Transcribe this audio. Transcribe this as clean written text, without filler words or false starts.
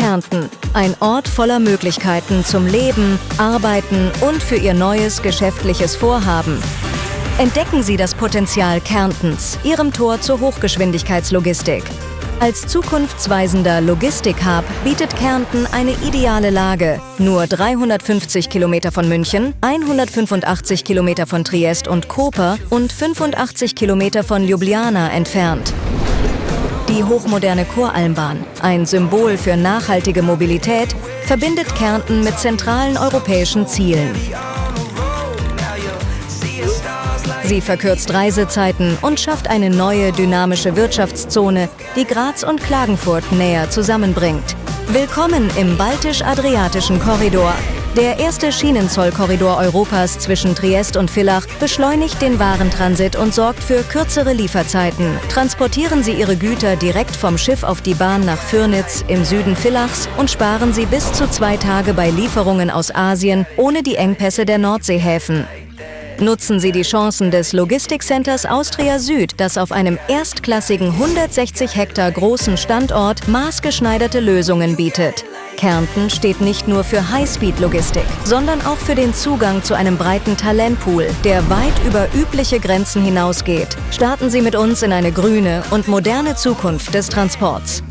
Kärnten. Ein Ort voller Möglichkeiten zum Leben, Arbeiten und für Ihr neues geschäftliches Vorhaben. Entdecken Sie das Potenzial Kärntens, Ihrem Tor zur Hochgeschwindigkeitslogistik. Als zukunftsweisender Logistik-Hub bietet Kärnten eine ideale Lage. Nur 350 Kilometer von München, 185 Kilometer von Triest und Koper und 85 Kilometer von Ljubljana entfernt. Die hochmoderne Koralmbahn, ein Symbol für nachhaltige Mobilität, verbindet Kärnten mit zentralen europäischen Zielen. Sie verkürzt Reisezeiten und schafft eine neue, dynamische Wirtschaftszone, die Graz und Klagenfurt näher zusammenbringt. Willkommen im Baltisch-Adriatischen Korridor. Der erste Schienenzollkorridor Europas zwischen Triest und Villach beschleunigt den Warentransit und sorgt für kürzere Lieferzeiten. Transportieren Sie Ihre Güter direkt vom Schiff auf die Bahn nach Fürnitz im Süden Villachs und sparen Sie bis zu 2 Tage bei Lieferungen aus Asien ohne die Engpässe der Nordseehäfen. Nutzen Sie die Chancen des Logistikcenters Austria Süd, das auf einem erstklassigen 160 Hektar großen Standort maßgeschneiderte Lösungen bietet. Kärnten steht nicht nur für Highspeed-Logistik, sondern auch für den Zugang zu einem breiten Talentpool, der weit über übliche Grenzen hinausgeht. Starten Sie mit uns in eine grüne und moderne Zukunft des Transports.